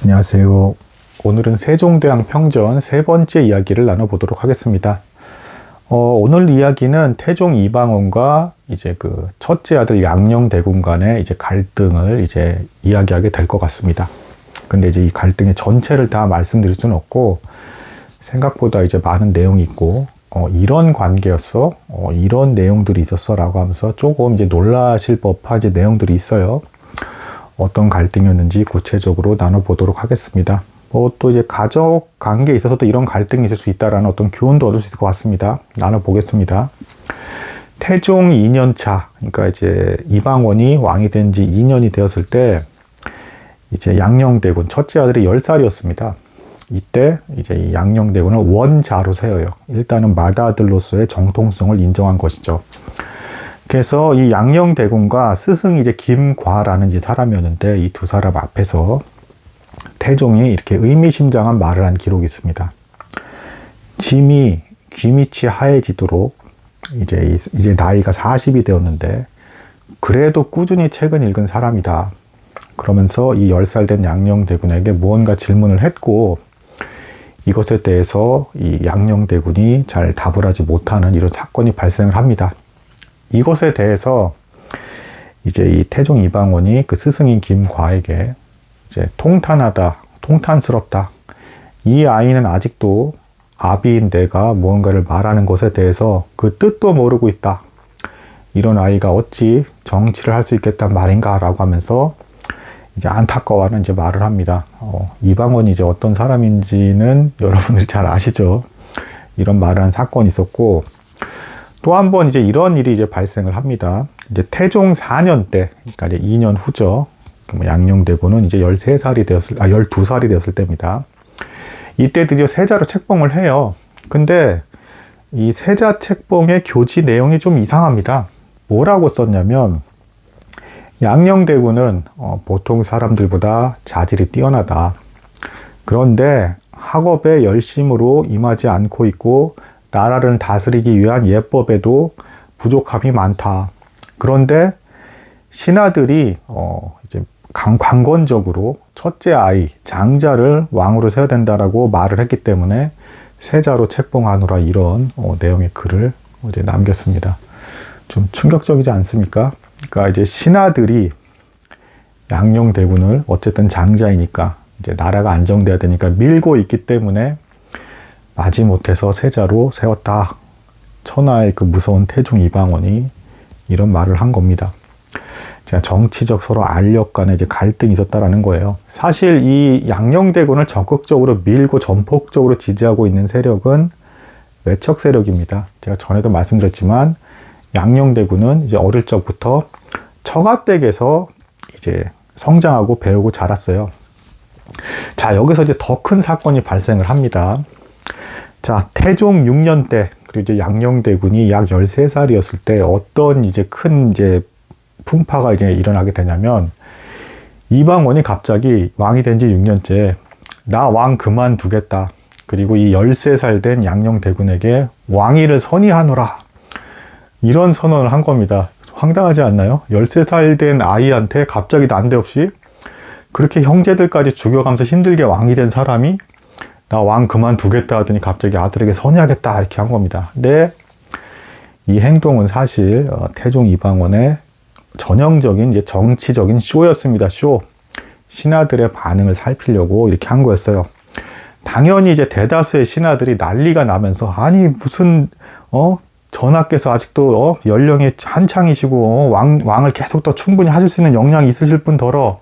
안녕하세요. 오늘은 세종대왕 평전 세 번째 이야기를 나눠보도록 하겠습니다. 오늘 이야기는 태종 이방원과 이제 그 첫째 아들 양녕대군 간의 이제 갈등을 이제 이야기하게 될 것 같습니다. 근데 이제 이 갈등의 전체를 다 말씀드릴 수는 없고, 생각보다 이제 많은 내용이 있고, 이런 관계였어? 이런 내용들이 있었어? 라고 하면서 조금 이제 놀라실 법한 이제 내용들이 있어요. 어떤 갈등이었는지 구체적으로 나눠보도록 하겠습니다. 또 이제 가족 관계에 있어서도 이런 갈등이 있을 수 있다라는 어떤 교훈도 얻을 수 있을 것 같습니다. 나눠보겠습니다. 태종 2년 차, 그러니까 이제 이방원이 왕이 된 지 2년이 되었을 때, 이제 양녕대군, 첫째 아들이 10살이었습니다. 이때 이제 이 양녕대군을 원자로 세워요. 일단은 맏아들로서의 정통성을 인정한 것이죠. 그래서 이 양녕대군과 스승이 이제 김과라는 이제 사람이었는데, 이 두 사람 앞에서 태종이 이렇게 의미심장한 말을 한 기록이 있습니다. 짐이 귀밑이 하얘지도록 이제 나이가 40이 되었는데, 그래도 꾸준히 책은 읽은 사람이다. 그러면서 이 10살 된 양녕대군에게 무언가 질문을 했고, 이것에 대해서 이 양녕대군이 잘 답을 하지 못하는 이런 사건이 발생을 합니다. 이것에 대해서 이제 이 태종 이방원이 그 스승인 김과에게 이제 통탄스럽다. 이 아이는 아직도 아비인 내가 무언가를 말하는 것에 대해서 그 뜻도 모르고 있다. 이런 아이가 어찌 정치를 할 수 있겠단 말인가 라고 하면서 이제 안타까워하는 이제 말을 합니다. 이방원이 이제 어떤 사람인지는 여러분들이 잘 아시죠? 이런 말을 한 사건이 있었고, 또 한 번 이제 이런 일이 이제 발생을 합니다. 이제 태종 4년 때, 그러니까 이제 2년 후죠. 양녕대군은 이제 12살이 되었을 때입니다. 이때 드디어 세자로 책봉을 해요. 근데 이 세자 책봉의 교지 내용이 좀 이상합니다. 뭐라고 썼냐면, 양녕대군은 보통 사람들보다 자질이 뛰어나다. 그런데 학업에 열심으로 임하지 않고 있고, 나라를 다스리기 위한 예법에도 부족함이 많다. 그런데 신하들이 이제 강권적으로 첫째 아이 장자를 왕으로 세워야 된다라고 말을 했기 때문에 세자로 책봉하노라, 이런 내용의 글을 이제 남겼습니다. 좀 충격적이지 않습니까? 그러니까 이제 신하들이 양녕대군을 어쨌든 장자이니까 이제 나라가 안정돼야 되니까 밀고 있기 때문에 마지못해서 세자로 세웠다. 천하의 그 무서운 태종 이방원이 이런 말을 한 겁니다. 제가 정치적 서로 알력 간에 이제 갈등이 있었다라는 거예요. 사실 이 양녕대군을 적극적으로 밀고 전폭적으로 지지하고 있는 세력은 외척 세력입니다. 제가 전에도 말씀드렸지만 양녕대군은 이제 어릴 적부터 처가댁에서 이제 성장하고 배우고 자랐어요. 자, 여기서 이제 더 큰 사건이 발생을 합니다. 자, 태종 6년 때, 그리고 이제 양녕대군이 약 13살이었을 때 어떤 이제 큰 이제 풍파가 이제 일어나게 되냐면, 이방원이 갑자기 왕이 된 지 6년째, 나 왕 그만두겠다. 그리고 이 13살 된 양녕대군에게 왕위를 선의하노라. 이런 선언을 한 겁니다. 황당하지 않나요? 13살 된 아이한테 갑자기 난데없이 그렇게 형제들까지 죽여가면서 힘들게 왕이 된 사람이 나 왕 그만두겠다 하더니 갑자기 아들에게 선의하겠다 이렇게 한 겁니다. 근데 이 행동은 사실 태종 이방원의 전형적인 이제 정치적인 쇼였습니다. 쇼. 신하들의 반응을 살피려고 이렇게 한 거였어요. 당연히 이제 대다수의 신하들이 난리가 나면서, 아니 무슨 전하께서 아직도 연령이 한창이시고 왕을 계속 더 충분히 하실 수 있는 역량이 있으실 뿐더러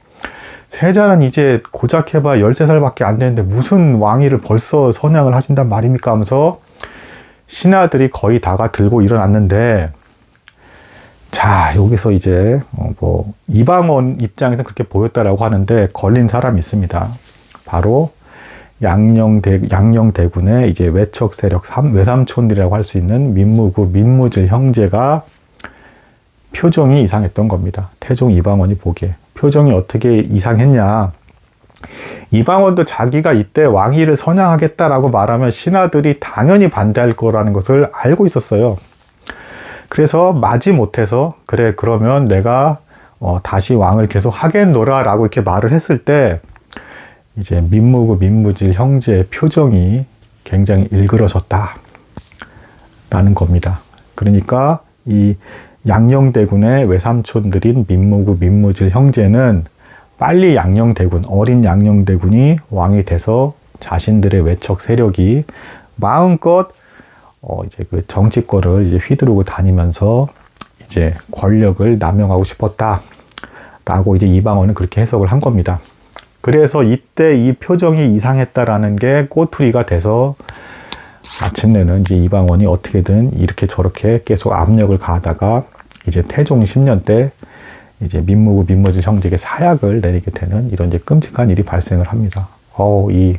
세자는 이제 고작 해봐 13살밖에 안 되는데 무슨 왕위를 벌써 선양을 하신단 말입니까 하면서 신하들이 거의 다가 들고 일어났는데, 자, 여기서 이제 이방원 입장에서 그렇게 보였다라고 하는데 걸린 사람이 있습니다. 바로 양녕대군의 이제 외척 세력 외삼촌이라고 할 수 있는 민무질 형제가 표정이 이상했던 겁니다. 태종 이방원이 보기에. 표정이 어떻게 이상했냐. 이방원도 자기가 이때 왕위를 선양하겠다라고 말하면 신하들이 당연히 반대할 거라는 것을 알고 있었어요. 그래서 마지못해서 그래 그러면 내가 다시 왕을 계속 하겠노라 라고 이렇게 말을 했을 때 이제 민무구 민무질 형제의 표정이 굉장히 일그러졌다 라는 겁니다. 그러니까 이 양녕대군의 외삼촌들인 민무구 민무질 형제는 빨리 양녕대군, 어린 양녕대군이 왕이 돼서 자신들의 외척 세력이 마음껏 이제 그 정치권을 이제 휘두르고 다니면서 이제 권력을 남용하고 싶었다라고 이제 이방원은 그렇게 해석을 한 겁니다. 그래서 이때 이 표정이 이상했다라는 게 꼬투리가 돼서 마침내는 이제 이방원이 어떻게든 이렇게 저렇게 계속 압력을 가하다가 이제 태종 10년 때 이제 민무구 민무질 형제에게 사약을 내리게 되는 이런 이제 끔찍한 일이 발생을 합니다. 이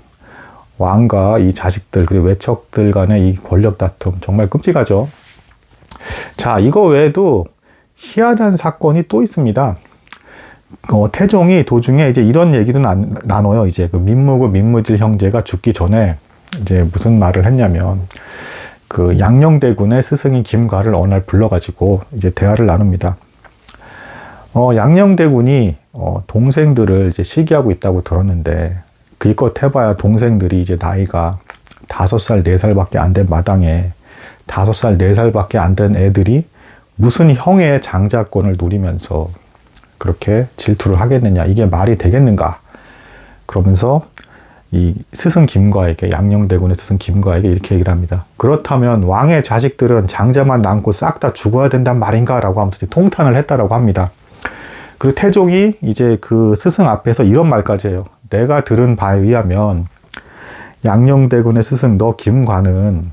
왕과 이 자식들 그리고 외척들 간의 이 권력 다툼 정말 끔찍하죠. 자, 이거 외에도 희한한 사건이 또 있습니다. 태종이 도중에 이제 이런 얘기도 나눠요. 이제 그 민무구 민무질 형제가 죽기 전에 이제 무슨 말을 했냐면 그 양녕대군의 스승인 김과를 어느 날 불러가지고 이제 대화를 나눕니다. 양녕대군이 동생들을 이제 시기하고 있다고 들었는데 그것 해봐야 동생들이 이제 나이가 5살, 4살밖에 안 된 마당에 5살, 4살밖에 안 된 애들이 무슨 형의 장자권을 노리면서 그렇게 질투를 하겠느냐, 이게 말이 되겠는가. 그러면서 이 스승 김과에게, 양녕대군의 스승 김과에게 이렇게 얘기를 합니다. 그렇다면 왕의 자식들은 장자만 남고 싹 다 죽어야 된단 말인가 라고 하면서 통탄을 했다라고 합니다. 그리고 태종이 이제 그 스승 앞에서 이런 말까지 해요. 내가 들은 바에 의하면 양녕대군의 스승 너 김과는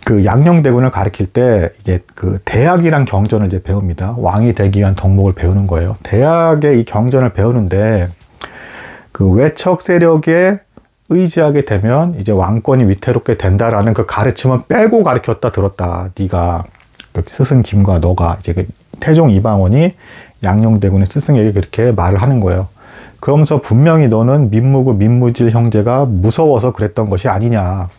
그 양녕대군을 가리킬 때 이제 그 대학이란 경전을 이제 배웁니다. 왕이 되기 위한 덕목을 배우는 거예요. 대학의 이 경전을 배우는데 그 외척 세력에 의지하게 되면 이제 왕권이 위태롭게 된다라는 그 가르침은 빼고 가르쳤다 들었다. 네가 그 스승 김과 너가 이제 그 태종 이방원이 양녕대군의 스승에게 그렇게 말을 하는 거예요. 그러면서 분명히 너는 민무구 민무질 형제가 무서워서 그랬던 것이 아니냐.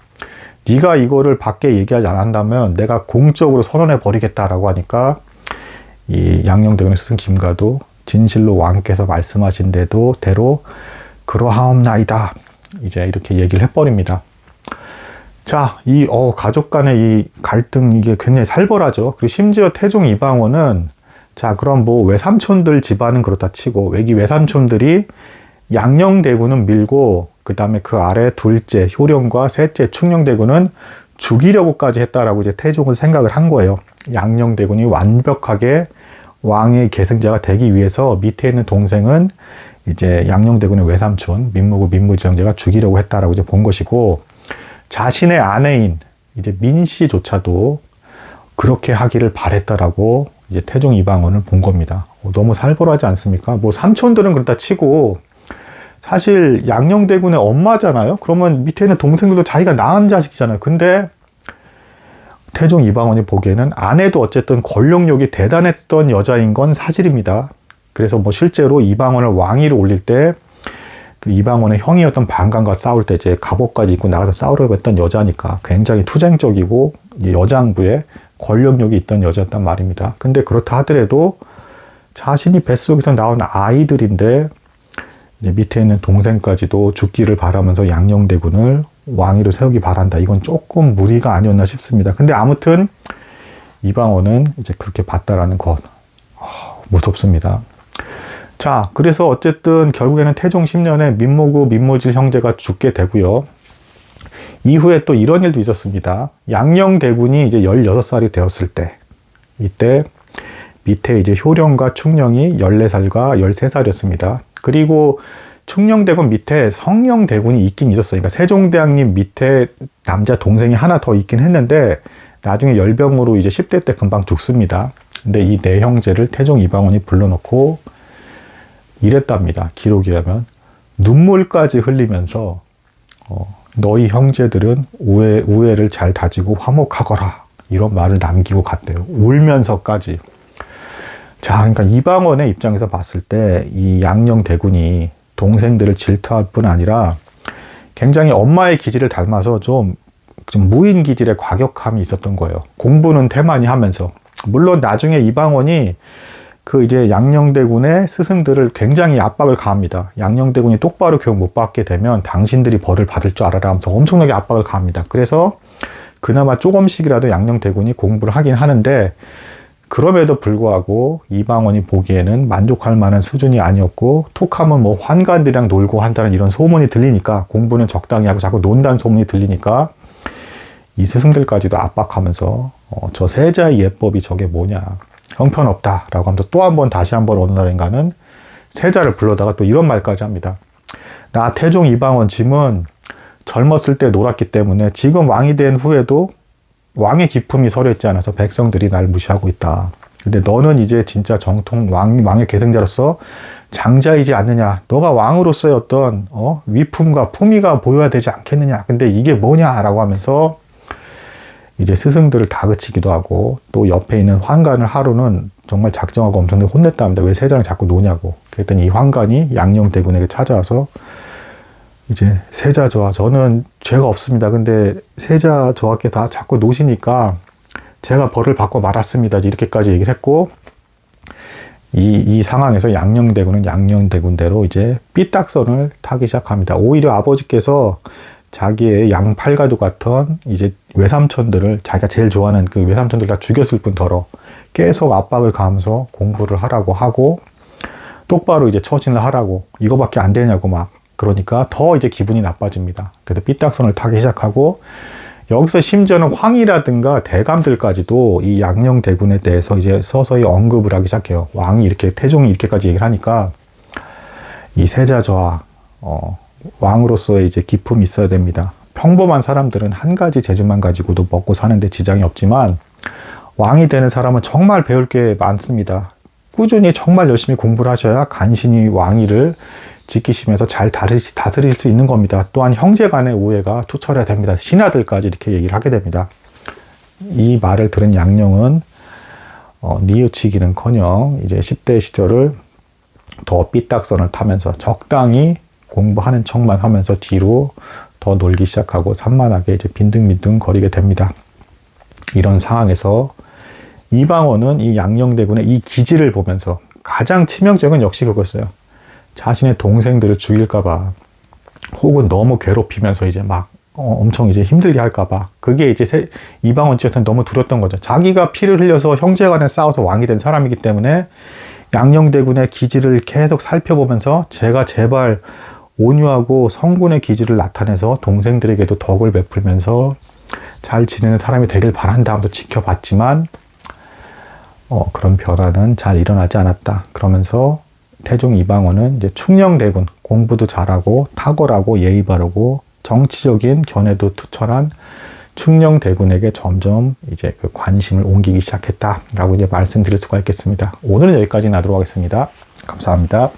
네가 이거를 밖에 얘기하지 않았다면 내가 공적으로 선언해 버리겠다라고 하니까 이 양녕대군의 스승 김과도 진실로 왕께서 말씀하신 대로 그러하옵나이다. 이제 이렇게 얘기를 해버립니다. 자, 이 가족 간의 이 갈등 이게 굉장히 살벌하죠. 그리고 심지어 태종 이방원은 자, 그럼 뭐 외삼촌들 집안은 그렇다 치고 외삼촌들이 양녕대군은 밀고 그 다음에 그 아래 둘째 효령과 셋째 충녕대군은 죽이려고까지 했다라고 이제 태종은 생각을 한 거예요. 양녕대군이 완벽하게 왕의 계승자가 되기 위해서 밑에 있는 동생은 이제 양녕대군의 외삼촌 민무구 민무질 형제가 죽이려고 했다라고 이제 본 것이고 자신의 아내인 이제 민씨조차도 그렇게 하기를 바랬다라고 이제 태종 이방원을 본 겁니다. 너무 살벌하지 않습니까? 뭐 삼촌들은 그렇다 치고 사실 양녕대군의 엄마잖아요. 그러면 밑에 있는 동생들도 자기가 낳은 자식이잖아요. 근데 태종 이방원이 보기에는 아내도 어쨌든 권력욕이 대단했던 여자인 건 사실입니다. 그래서 뭐 실제로 이방원을 왕위로 올릴 때 그 이방원의 형이었던 반관과 싸울 때 이제 갑옷까지 입고 나가서 싸우려고 했던 여자니까 굉장히 투쟁적이고 여장부에 권력욕이 있던 여자였단 말입니다. 근데 그렇다 하더라도 자신이 뱃속에서 나온 아이들인데 이제 밑에 있는 동생까지도 죽기를 바라면서 양녕대군을 왕위로 세우기 바란다. 이건 조금 무리가 아니었나 싶습니다. 근데 아무튼 이방원은 이제 그렇게 봤다라는 것. 무섭습니다. 자, 그래서 어쨌든 결국에는 태종 10년에 민무구 민무질 형제가 죽게 되고요. 이후에 또 이런 일도 있었습니다. 양녕대군이 이제 16살이 되었을 때 이때 밑에 이제 효령과 충녕이 14살과 13살이었습니다. 그리고 충녕대군 밑에 성녕대군이 있긴 있었어요. 그러니까 세종대왕님 밑에 남자 동생이 하나 더 있긴 했는데 나중에 열병으로 이제 10대 때 금방 죽습니다. 근데 이 네 형제를 태종 이방원이 불러놓고 이랬답니다. 기록에 하면 눈물까지 흘리면서 너희 형제들은 우애를 잘 다지고 화목하거라. 이런 말을 남기고 갔대요. 울면서까지. 자, 그러니까 이방원의 입장에서 봤을 때 이 양녕대군이 동생들을 질투할 뿐 아니라 굉장히 엄마의 기질을 닮아서 좀 무인 기질의 과격함이 있었던 거예요. 공부는 태만히 하면서. 물론 나중에 이방원이 그 이제 양녕대군의 스승들을 굉장히 압박을 가합니다. 양녕대군이 똑바로 교육 못 받게 되면 당신들이 벌을 받을 줄 알아라 하면서 엄청나게 압박을 가합니다. 그래서 그나마 조금씩이라도 양녕대군이 공부를 하긴 하는데, 그럼에도 불구하고 이방원이 보기에는 만족할 만한 수준이 아니었고, 툭하면 뭐 환관들이랑 놀고 한다는 이런 소문이 들리니까, 공부는 적당히 하고 자꾸 논다는 소문이 들리니까 이 스승들까지도 압박하면서 저 세자의 예법이 저게 뭐냐, 형편없다 라고 하면서 또 한 번 다시 한번 어느 날인가는 세자를 불러다가 또 이런 말까지 합니다. 나 태종 이방원 짐은 젊었을 때 놀았기 때문에 지금 왕이 된 후에도 왕의 기품이 서려 있지 않아서 백성들이 날 무시하고 있다. 근데 너는 이제 진짜 정통 왕의 계승자로서 장자이지 않느냐. 너가 왕으로서의 어떤 위품과 품위가 보여야 되지 않겠느냐. 근데 이게 뭐냐라고 하면서 이제 스승들을 다그치기도 하고, 또 옆에 있는 환관을 하루는 정말 작정하고 엄청나게 혼냈답니다. 왜 세자랑 자꾸 노냐고. 그랬더니 이 환관이 양녕대군에게 찾아와서 이제 세자 저하, 저는 죄가 없습니다. 근데 세자 저하께 다 자꾸 노시니까 제가 벌을 받고 말았습니다. 이렇게까지 얘기를 했고, 이 상황에서 양녕대군은 양녕대군대로 이제 삐딱선을 타기 시작합니다. 오히려 아버지께서 자기의 양팔과도 같은 이제 외삼촌들을, 자기가 제일 좋아하는 그 외삼촌들 다 죽였을 뿐더러 계속 압박을 가하면서 공부를 하라고 하고, 똑바로 이제 처신을 하라고, 이거밖에 안 되냐고 막 그러니까 더 이제 기분이 나빠집니다. 그래서 삐딱선을 타기 시작하고, 여기서 심지어는 황이라든가 대감들까지도 이 양녕대군에 대해서 이제 서서히 언급을 하기 시작해요. 왕이 이렇게, 태종이 이렇게까지 얘기를 하니까 이 세자 저하, 왕으로서의 이제 기품이 있어야 됩니다. 평범한 사람들은 한 가지 재주만 가지고도 먹고 사는데 지장이 없지만, 왕이 되는 사람은 정말 배울 게 많습니다. 꾸준히 정말 열심히 공부를 하셔야 간신히 왕위를 지키시면서 잘 다스릴 수 있는 겁니다. 또한 형제 간의 우애가 투철해야 됩니다. 신하들까지 이렇게 얘기를 하게 됩니다. 이 말을 들은 양녕은 뉘우치기는커녕 이제 10대 시절을 더 삐딱선을 타면서 적당히 공부하는 척만 하면서 뒤로 더 놀기 시작하고 산만하게 이제 빈둥빈둥 거리게 됩니다. 이런 상황에서 이방원은 이 양녕대군의 이 기질을 보면서 가장 치명적인 역시 그거였어요. 자신의 동생들을 죽일까봐, 혹은 너무 괴롭히면서 이제 막 엄청 이제 힘들게 할까봐, 그게 이제 이방원 측에서는 너무 두렵던 거죠. 자기가 피를 흘려서 형제간에 싸워서 왕이 된 사람이기 때문에 양녕대군의 기질을 계속 살펴보면서 제가 제발 온유하고 성군의 기질을 나타내서 동생들에게도 덕을 베풀면서 잘 지내는 사람이 되길 바란다 하면서 지켜봤지만 그런 변화는 잘 일어나지 않았다. 그러면서 태종 이방원은 이제 충녕대군, 공부도 잘하고 탁월하고 예의 바르고 정치적인 견해도 투철한 충녕대군에게 점점 이제 그 관심을 옮기기 시작했다라고 이제 말씀드릴 수가 있겠습니다. 오늘은 여기까지 하도록 하겠습니다. 감사합니다.